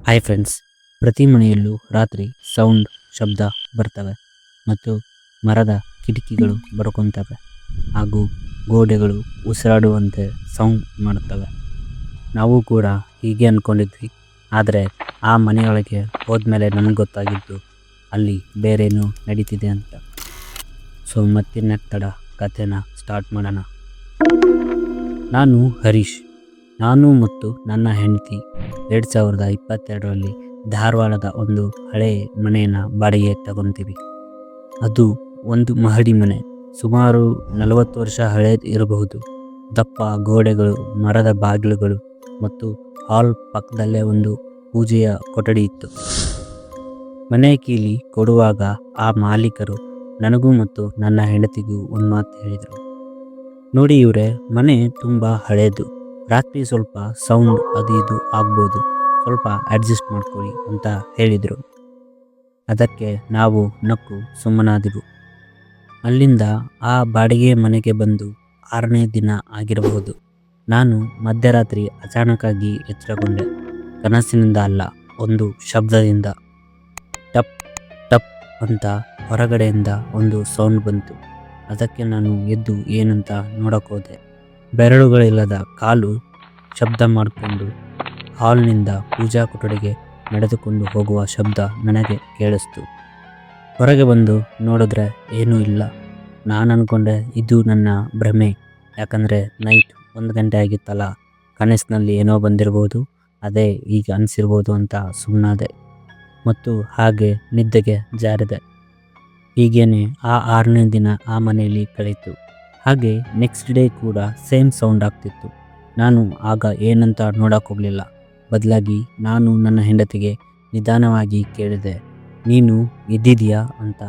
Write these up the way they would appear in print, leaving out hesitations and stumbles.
Hi friends, ಪ್ರತಿ ಮನೆಯಲ್ಲೂ ರಾತ್ರಿ ಸೌಂಡ್ ಶಬ್ದ ಬರ್ತವೆ ಮತ್ತು ಮರದ ಕಿಟಕಿಗಳು ಬಡ್ಕೊತವೆ ಹಾಗೂ ಗೋಡೆಗಳು ಉಸಿರಾಡುವಂತೆ ಸೌಂಡ್ ಮಾಡುತ್ತವೆ. ನಾವು ಕೂಡ ಹೀಗೆ ಅಂದ್ಕೊಂಡಿದ್ವಿ. ಆದರೆ ಆ ಮನೆಯೊಳಗೆ ಹೋದ್ಮೇಲೆ ನಮಗೆ ಗೊತ್ತಾಗಿದ್ದು ಅಲ್ಲಿ ಬೇರೇನೋ ನಡೀತಿದೆ ಅಂತ. ಸೊ ಮತ್ತಿನ್ನ ತಡ ಕಥೆನ ಸ್ಟಾರ್ಟ್ ಮಾಡೋಣ. ನಾನು ಹರೀಶ್. ನಾನು ಮತ್ತು ನನ್ನ ಹೆಂಡತಿ 2022ರಲ್ಲಿ ಧಾರವಾಡದ ಒಂದು ಹಳೆ ಮನೆಯನ್ನು ಬಾಡಿಗೆ ತಗೊತೀವಿ. ಅದು ಒಂದು ಮಹಡಿ ಮನೆ, ಸುಮಾರು 40 ವರ್ಷ ಹಳೇದು ಇರಬಹುದು. ದಪ್ಪ ಗೋಡೆಗಳು, ಮರದ ಬಾಗಿಲುಗಳು ಮತ್ತು ಹಾಲ್ ಪಕ್ಕದಲ್ಲೇ ಒಂದು ಪೂಜೆಯ ಕೊಠಡಿ ಇತ್ತು. ಮನೆ ಕೀಲಿ ಕೊಡುವಾಗ ಆ ಮಾಲೀಕರು ನನಗೂ ಮತ್ತು ನನ್ನ ಹೆಂಡತಿಗೂ ಒಂದು ಮಾತು ಹೇಳಿದರು. ನೋಡಿ ಇವರೇ, ಮನೆ ತುಂಬ ಹಳೇದು, ರಾತ್ರಿ ಸ್ವಲ್ಪ ಸೌಂಡ್ ಅದು ಇದು ಆಗ್ಬೋದು, ಸ್ವಲ್ಪ ಅಡ್ಜಸ್ಟ್ ಮಾಡ್ಕೊಳ್ಳಿ ಅಂತ ಹೇಳಿದರು. ಅದಕ್ಕೆ ನಾವು ನಕ್ಕು ಸುಮ್ಮನಾದೆವು. ಅಲ್ಲಿಂದ ಆ ಬಾಡಿಗೆ ಮನೆಗೆ ಬಂದು 6ನೇ ದಿನ ಆಗಿರಬಹುದು. ನಾನು ಮಧ್ಯರಾತ್ರಿ ಅಚಾನಕ್ಕಾಗಿ ಎಚ್ಚರಗೊಂಡೆ. ಕನಸಿನಿಂದ ಅಲ್ಲ, ಒಂದು ಶಬ್ದದಿಂದ. ಟಪ್ ಟಪ್ ಅಂತ ಹೊರಗಡೆಯಿಂದ ಒಂದು ಸೌಂಡ್ ಬಂತು. ಅದಕ್ಕೆ ನಾನು ಎದ್ದು ಏನಂತ ನೋಡೋಕ್ಕೋದೆ. ಬೆರಳುಗಳಿಲ್ಲದ ಕಾಲು ಶಬ್ದ ಮಾಡಿಕೊಂಡು ಹಾಲ್ನಿಂದ ಪೂಜಾ ಕೊಠಡಿಗೆ ನಡೆದುಕೊಂಡು ಹೋಗುವ ಶಬ್ದ ನನಗೆ ಕೇಳಿಸ್ತು. ಹೊರಗೆ ಬಂದು ನೋಡಿದ್ರೆ ಏನೂ ಇಲ್ಲ. ನಾನು ಅಂದ್ಕೊಂಡೆ ಇದು ನನ್ನ ಭ್ರಮೆ, ಯಾಕಂದರೆ ನೈಟ್ 1 ಗಂಟೆ ಆಗಿತ್ತಲ್ಲ, ಕನಸಿನಲ್ಲಿ ಏನೋ ಬಂದಿರ್ಬೋದು, ಅದೇ ಈಗ ಅನಿಸಿರ್ಬೋದು ಅಂತ ಸುಮ್ಮನಾದೆ ಮತ್ತು ಹಾಗೆ ನಿದ್ದೆಗೆ ಜಾರಿದೆ. ಹೀಗೇನೆ ಆ 6ನೇ ದಿನ ಆ ಮನೆಯಲ್ಲಿ ಕಳೀತು. ಹಾಗೆ ನೆಕ್ಸ್ಟ್ ಡೇ ಕೂಡ ಸೇಮ್ ಸೌಂಡ್ ಆಗ್ತಿತ್ತು. ನಾನು ಆಗ ಏನಂತ ನೋಡೋಕ್ಕೋಗಲಿಲ್ಲ. ಬದಲಾಗಿ ನಾನು ನನ್ನ ಹೆಂಡತಿಗೆ ನಿಧಾನವಾಗಿ ಕೇಳಿದೆ, ನೀನು ಎದ್ದಿದೀಯಾ ಅಂತ.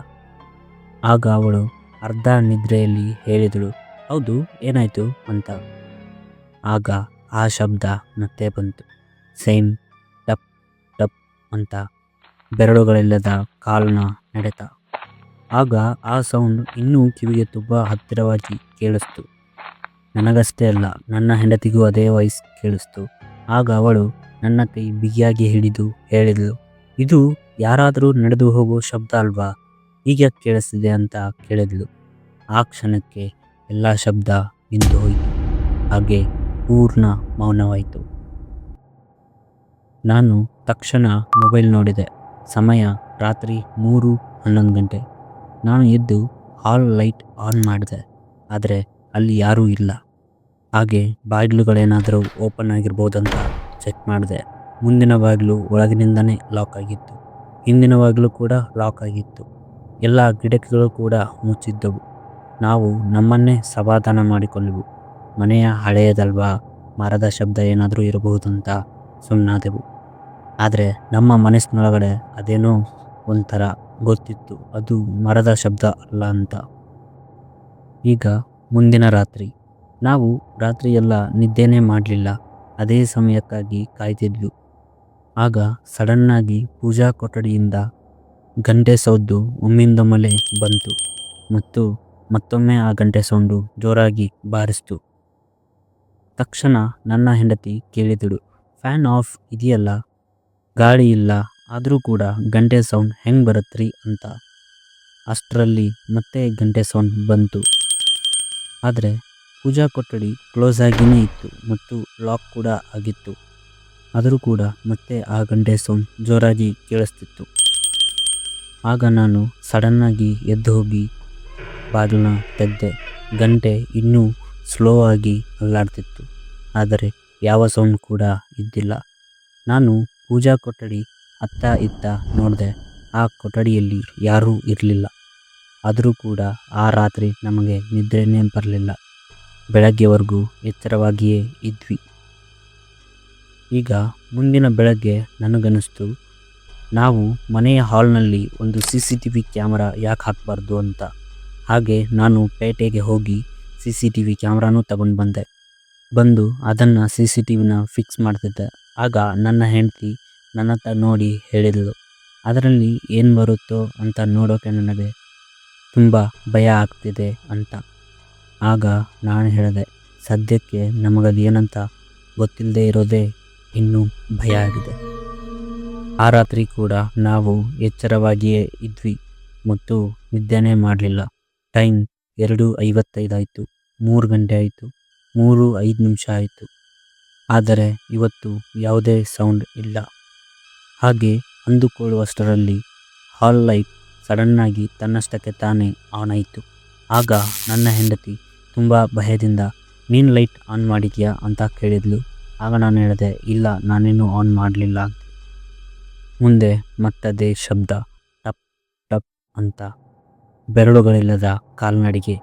ಆಗ ಅವಳು ಅರ್ಧ ನಿದ್ರೆಯಲ್ಲಿ ಹೇಳಿದಳು, ಹೌದು, ಏನಾಯಿತು ಅಂತ. ಆಗ ಆ ಶಬ್ದ ಮತ್ತೆ ಬಂತು. ಸೇಮ್ ಟಪ್ ಟಪ್ ಅಂತ ಬೆರಳುಗಳಿಲ್ಲದ ಕಾಲಿನ ನಡೆತ. ಆಗ ಆ ಸೌಂಡ್ ಇನ್ನೂ ಕಿವಿಗೆ ತುಂಬ ಹತ್ತಿರವಾಗಿ ಕೇಳಿಸ್ತು. ನನಗಷ್ಟೇ ಅಲ್ಲ, ನನ್ನ ಹೆಂಡತಿಗೂ ಅದೇ ವಾಯ್ಸ್ ಕೇಳಿಸ್ತು. ಆಗ ಅವಳು ನನ್ನ ಕೈ ಬಿಗಿಯಾಗಿ ಹಿಡಿದು ಹೇಳಿದಳು, ಇದು ಯಾರಾದರೂ ನಡೆದು ಹೋಗೋ ಶಬ್ದ ಅಲ್ವಾ, ಹೀಗೆ ಕೇಳಿಸ್ತಿದೆ ಅಂತ ಕೇಳಿದ್ಲು. ಆ ಕ್ಷಣಕ್ಕೆ ಎಲ್ಲ ಶಬ್ದ ನಿಂತು ಹೋಯಿತು. ಹಾಗೆ ಪೂರ್ಣ ಮೌನವಾಯಿತು. ನಾನು ತಕ್ಷಣ ಮೊಬೈಲ್ ನೋಡಿದೆ. ಸಮಯ ರಾತ್ರಿ 3:11 ಗಂಟೆ. ನಾನು ಎದ್ದು ಹಾಲ್ ಲೈಟ್ ಆನ್ ಮಾಡಿದೆ, ಆದರೆ ಅಲ್ಲಿ ಯಾರೂ ಇಲ್ಲ. ಹಾಗೆ ಬಾಗಿಲುಗಳೇನಾದರೂ ಓಪನ್ ಆಗಿರ್ಬೋದಂತ ಚೆಕ್ ಮಾಡಿದೆ. ಮುಂದಿನ ಬಾಗಿಲು ಒಳಗಿನಿಂದನೇ ಲಾಕ್ ಆಗಿತ್ತು. ಹಿಂದಿನ ಬಾಗಿಲು ಕೂಡ ಲಾಕ್ ಆಗಿತ್ತು. ಎಲ್ಲ ಕಿಟಕಿಗಳು ಕೂಡ ಮುಚ್ಚಿದ್ದವು. ನಾವು ನಮ್ಮನ್ನೇ ಸಮಾಧಾನ ಮಾಡಿಕೊಂಡೆವು. ಮನೆಯ ಹಳೆಯದಲ್ವಾ, ಮರದ ಶಬ್ದ ಏನಾದರೂ ಇರಬಹುದಂತ ಸುಮ್ಮನಾದೆವು. ಆದರೆ ನಮ್ಮ ಮನಸ್ಸಿನೊಳಗಡೆ ಅದೇನೋ ಒಂಥರ ಗೊತ್ತಿತ್ತು, ಅದು ಮರದ ಶಬ್ದ ಅಲ್ಲ ಅಂತ. ಈಗ ಮುಂದಿನ ರಾತ್ರಿ ನಾವು ರಾತ್ರಿಯೆಲ್ಲ ನಿದ್ದೆನೇ ಮಾಡಲಿಲ್ಲ. ಅದೇ ಸಮಯಕ್ಕಾಗಿ ಕಾಯ್ತಿದ್ವು. ಆಗ ಸಡನ್ನಾಗಿ ಪೂಜಾ ಕೊಠಡಿಯಿಂದ ಗಂಟೆ ಸೌಂಡು ಒಮ್ಮಿಂದೊಮ್ಮೆಲೆ ಬಂತು ಮತ್ತು ಮತ್ತೊಮ್ಮೆ ಆ ಗಂಟೆ ಸೌಂಡು ಜೋರಾಗಿ ಬಾರಿಸ್ತು. ತಕ್ಷಣ ನನ್ನ ಹೆಂಡತಿ ಕೇಳಿದಳು, ಫ್ಯಾನ್ ಆಫ್ ಇದೆಯಲ್ಲ, ಗಾಳಿ ಇಲ್ಲ, ಆದರೂ ಕೂಡ ಗಂಟೆ ಸೌಂಡ್ ಹೆಂಗೆ ಬರುತ್ತ್ರಿ ಅಂತ. ಅಷ್ಟರಲ್ಲಿ ಮತ್ತೆ ಗಂಟೆ ಸೌಂಡ್ ಬಂತು. ಆದರೆ ಪೂಜಾ ಕೊಠಡಿ ಕ್ಲೋಸ್ ಆಗಿಯೇ ಇತ್ತು ಮತ್ತು ಲಾಕ್ ಕೂಡ ಆಗಿತ್ತು. ಆದರೂ ಕೂಡ ಮತ್ತೆ ಆ ಗಂಟೆ ಸೌಂಡ್ ಜೋರಾಗಿ ಕೇಳಿಸ್ತಿತ್ತು. ಆಗ ನಾನು ಸಡನ್ನಾಗಿ ಎದ್ದು ಹೋಗಿ ಬಾಗಿಲನ್ನ ತೆಗೆದೆ. ಗಂಟೆ ಇನ್ನೂ ಸ್ಲೋ ಆಗಿ ಅಲ್ಲಾಡ್ತಿತ್ತು, ಆದರೆ ಯಾವ ಸೌಂಡ್ ಕೂಡ ಇದ್ದಿಲ್ಲ. ನಾನು ಪೂಜಾ ಕೊಠಡಿ ಅತ್ತ ಇತ್ತ ನೋಡಿದೆ. ಆ ಕೊಠಡಿಯಲ್ಲಿ ಯಾರೂ ಇರಲಿಲ್ಲ. ಆದರೂ ಕೂಡ ಆ ರಾತ್ರಿ ನಮಗೆ ನಿದ್ರೆನೇ ಬರಲಿಲ್ಲ. ಬೆಳಗ್ಗೆವರೆಗೂ ಎಚ್ಚರವಾಗಿಯೇ ಇದ್ವಿ. ಈಗ ಮುಂದಿನ ಬೆಳಗ್ಗೆ ನನಗನ್ನಿಸ್ತು, ನಾವು ಮನೆಯ ಹಾಲ್ನಲ್ಲಿ ಒಂದು CCTV ಕ್ಯಾಮರಾ ಯಾಕೆ ಹಾಕಬಾರ್ದು ಅಂತ. ಹಾಗೆ ನಾನು ಪೇಟೆಗೆ ಹೋಗಿ CCTV ಕ್ಯಾಮ್ರಾನೂ ತಗೊಂಡು ಬಂದು ಅದನ್ನು CCTVನ ಫಿಕ್ಸ್ ಮಾಡ್ತಿದ್ದೆ. ಆಗ ನನ್ನ ಹೆಂಡತಿ ನನ್ನ ಹತ್ರ ನೋಡಿ ಹೇಳಿದಳು, ಅದರಲ್ಲಿ ಏನು ಬರುತ್ತೋ ಅಂತ ನೋಡೋಕೆ ನನಗೆ ತುಂಬ ಭಯ ಆಗ್ತಿದೆ ಅಂತ. ಆಗ ನಾನು ಹೇಳಿದೆ, ಸದ್ಯಕ್ಕೆ ನಮಗದು ಏನಂತ ಗೊತ್ತಿಲ್ಲದೆ ಇರೋದೇ ಇನ್ನೂ ಭಯ ಆಗಿದೆ. ಆ ರಾತ್ರಿ ಕೂಡ ನಾವು ಎಚ್ಚರವಾಗಿಯೇ ಇದ್ವಿ ಮತ್ತು ನಿದ್ದೆನೇ ಮಾಡಲಿಲ್ಲ. ಟೈಮ್ 2:55 ಆಯಿತು, 3 ಗಂಟೆ ಆಯಿತು, 3:05 ಆಯಿತು. ಆದರೆ ಇವತ್ತು ಯಾವುದೇ ಸೌಂಡ್ ಇಲ್ಲ. ಹಾಗೆ ಅಂದುಕೊಳ್ಳುವಷ್ಟರಲ್ಲಿ ಹಾಲ್ ಲೈಟ್ ಸಡನ್ನಾಗಿ ತನ್ನಷ್ಟಕ್ಕೆ ತಾನೇ ಆನ್ ಆಯಿತು. ಆಗ ನನ್ನ ಹೆಂಡತಿ ತುಂಬ ಭಯದಿಂದ, ನೀನು ಲೈಟ್ ಆನ್ ಮಾಡಿದ್ಯಾ ಅಂತ ಕೇಳಿದ್ಲು. ಆಗ ನಾನು ಹೇಳಿದೆ, ಇಲ್ಲ ನಾನೇನು ಆನ್ ಮಾಡಲಿಲ್ಲ ಅಂತ. ಮುಂದೆ ಮತ್ತದೇ ಶಬ್ದ, ಟಪ್ ಟಪ್ ಅಂತ. ಬೆರಳುಗಳಿಲ್ಲದ ಕಾಲ್ನಡಿಗೆ,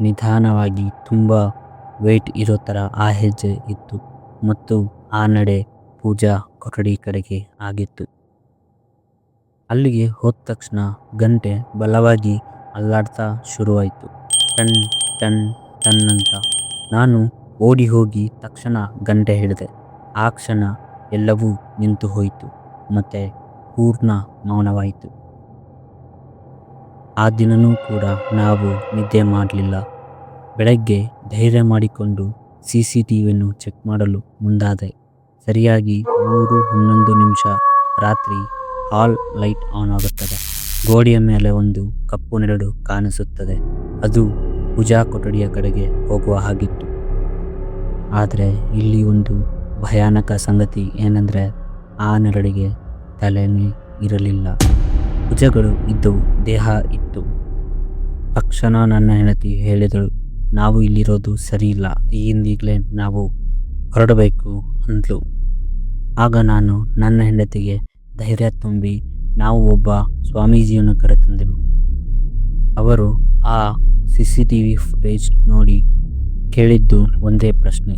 ನಿಧಾನವಾಗಿ ತುಂಬ ವೆಯ್ಟ್ ಇರೋ ಥರ ಆ ಹೆಜ್ಜೆ ಇತ್ತು ಮತ್ತು ಆ ನಡೆ ಪೂಜಾ ಕೊಠಡಿ ಕಡೆಗೆ ಆಗಿತ್ತು. ಅಲ್ಲಿಗೆ ಹೋದ ತಕ್ಷಣ ಗಂಟೆ ಬಲವಾಗಿ ಅಲ್ಲಾಡ್ತಾ ಶುರುವಾಯಿತು. ಟನ್ ಟನ್ ಟನ್ ಅಂತ. ನಾನು ಓಡಿ ಹೋಗಿ ತಕ್ಷಣ ಗಂಟೆ ಹಿಡಿದೆ. ಆ ಕ್ಷಣ ಎಲ್ಲವೂ ನಿಂತು ಹೋಯಿತು ಮತ್ತು ಪೂರ್ಣ ಮೌನವಾಯಿತು. ಆ ದಿನವೂ ಕೂಡ ನಾವು ನಿದ್ದೆ ಮಾಡಲಿಲ್ಲ. ಬೆಳಗ್ಗೆ ಧೈರ್ಯ ಮಾಡಿಕೊಂಡು CCTVಯನ್ನು ಚೆಕ್ ಮಾಡಲು ಮುಂದಾದೆ. ಸರಿಯಾಗಿ 3:11 ರಾತ್ರಿ ಹಾಲ್ ಲೈಟ್ ಆನ್ ಆಗುತ್ತದೆ. ಗೋಡೆಯ ಮೇಲೆ ಒಂದು ಕಪ್ಪು ನೆರಳು ಕಾಣಿಸುತ್ತದೆ. ಅದು ಪೂಜಾ ಕೊಠಡಿಯ ಕಡೆಗೆ ಹೋಗುವ ಹಾಗಿತ್ತು. ಆದರೆ ಇಲ್ಲಿ ಒಂದು ಭಯಾನಕ ಸಂಗತಿ ಏನೆಂದರೆ, ಆ ನೆರಳಿಗೆ ತಲೆನೇ ಇರಲಿಲ್ಲ. ಭುಜಗಳು ಇದ್ದವು, ದೇಹ ಇತ್ತು. ತಕ್ಷಣ ನನ್ನ ಹೆಂಡತಿ ಹೇಳಿದಳು, ನಾವು ಇಲ್ಲಿರೋದು ಸರಿಯಿಲ್ಲ, ಈಗಿಂದೀಗಲೇ ನಾವು ಹೊರಡಬೇಕು ಅಂದ್ಲು. ಆಗ ನಾನು ನನ್ನ ಹೆಂಡತಿಗೆ ಧೈರ್ಯ ತುಂಬಿ ನಾವು ಒಬ್ಬ ಸ್ವಾಮೀಜಿಯನ್ನು ಕರೆತಂದೆವು. ಅವರು ಆ CCTV ಫುಟೇಜ್ ನೋಡಿ ಕೇಳಿದ್ದು ಒಂದೇ ಪ್ರಶ್ನೆ,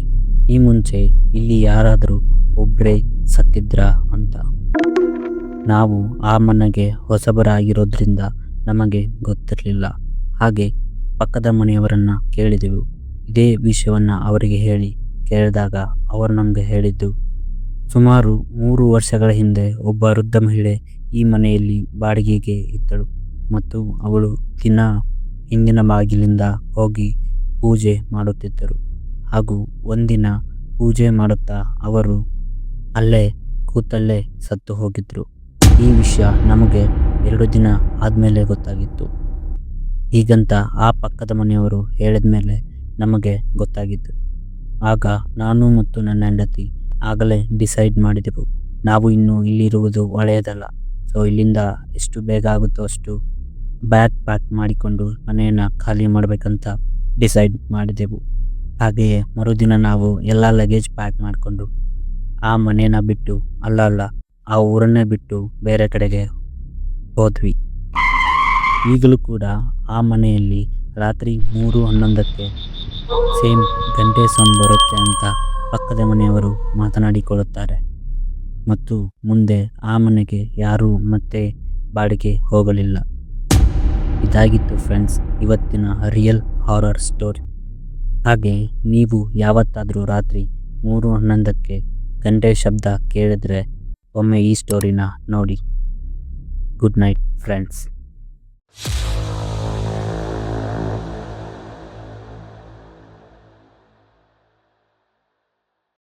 ಈ ಮುಂಚೆ ಇಲ್ಲಿ ಯಾರಾದರೂ ಒಬ್ಬರೇ ಸತ್ತಿದ್ರಾ ಅಂತ. ನಾವು ಆ ಮನೆಗೆ ಹೊಸಬರಾಗಿರೋದ್ರಿಂದ ನಮಗೆ ಗೊತ್ತಿರಲಿಲ್ಲ. ಹಾಗೆ ಪಕ್ಕದ ಮನೆಯವರನ್ನು ಕೇಳಿದೆವು. ಇದೇ ವಿಷಯವನ್ನು ಅವರಿಗೆ ಕೇಳಿದಾಗ ಅವರು ನಮಗೆ ಹೇಳಿದ್ದು, ಸುಮಾರು 3 ವರ್ಷಗಳ ಹಿಂದೆ ಒಬ್ಬ ವೃದ್ಧ ಮಹಿಳೆ ಈ ಮನೆಯಲ್ಲಿ ಬಾಡಿಗೆಗೆ ಇದ್ದಳು ಮತ್ತು ಅವಳು ದಿನ ಹಿಂದಿನ ಬಾಗಿಲಿಂದ ಹೋಗಿ ಪೂಜೆ ಮಾಡುತ್ತಿದ್ದರು. ಹಾಗೂ ಒಂದಿನ ಪೂಜೆ ಮಾಡುತ್ತಾ ಅವರು ಅಲ್ಲೇ ಕೂತಲ್ಲೇ ಸತ್ತು ಹೋಗಿದ್ರು. ಈ ವಿಷಯ ನಮಗೆ 2 ದಿನ ಆದಮೇಲೆ ಗೊತ್ತಾಗಿತ್ತು. ಹೀಗಂತ ಆ ಪಕ್ಕದ ಮನೆಯವರು ಹೇಳಿದ ಮೇಲೆ ನಮಗೆ ಗೊತ್ತಾಗಿತ್ತು. ಆಗ ನಾನು ಮತ್ತು ನನ್ನ ಹೆಂಡತಿ ಆಗಲೇ ಡಿಸೈಡ್ ಮಾಡಿದೆವು, ನಾವು ಇನ್ನೂ ಇಲ್ಲಿರುವುದು ಒಳ್ಳೆಯದಲ್ಲ. ಸೊ ಇಲ್ಲಿಂದ ಎಷ್ಟು ಬೇಗ ಆಗುತ್ತೋ ಅಷ್ಟು ಬ್ಯಾಗ್ ಪ್ಯಾಕ್ ಮಾಡಿಕೊಂಡು ಮನೆಯನ್ನು ಖಾಲಿ ಮಾಡಬೇಕಂತ ಡಿಸೈಡ್ ಮಾಡಿದೆವು. ಹಾಗೆಯೇ ಮರುದಿನ ನಾವು ಎಲ್ಲ ಲಗೇಜ್ ಪ್ಯಾಕ್ ಮಾಡಿಕೊಂಡು ಆ ಮನೆಯನ್ನು ಬಿಟ್ಟು ಅಲ್ಲ ಆ ಊರನ್ನೇ ಬಿಟ್ಟು ಬೇರೆ ಕಡೆಗೆ ಹೋದ್ವಿ. ಈಗಲೂ ಕೂಡ ಆ ಮನೆಯಲ್ಲಿ ರಾತ್ರಿ 3:11 ಸೇಮ್ ಗಂಟೆ ಸೌಂಡ್ ಬರುತ್ತೆ ಅಂತ ಪಕ್ಕದ ಮನೆಯವರು ಮಾತನಾಡಿಕೊಳ್ಳುತ್ತಾರೆ ಮತ್ತು ಮುಂದೆ ಆ ಮನೆಗೆ ಯಾರೂ ಮತ್ತೆ ಬಾಡಿಗೆ ಹೋಗಲಿಲ್ಲ. ಇದಾಗಿತ್ತು ಫ್ರೆಂಡ್ಸ್ ಇವತ್ತಿನ ರಿಯಲ್ ಹಾರರ್ ಸ್ಟೋರಿ. ಹಾಗೆ ನೀವು ಯಾವತ್ತಾದರೂ ರಾತ್ರಿ 3:11 ಗಂಟೆ ಶಬ್ದ ಕೇಳಿದ್ರೆ ಒಮ್ಮೆ ಈ ಸ್ಟೋರಿನ ನೋಡಿ. Good night friends.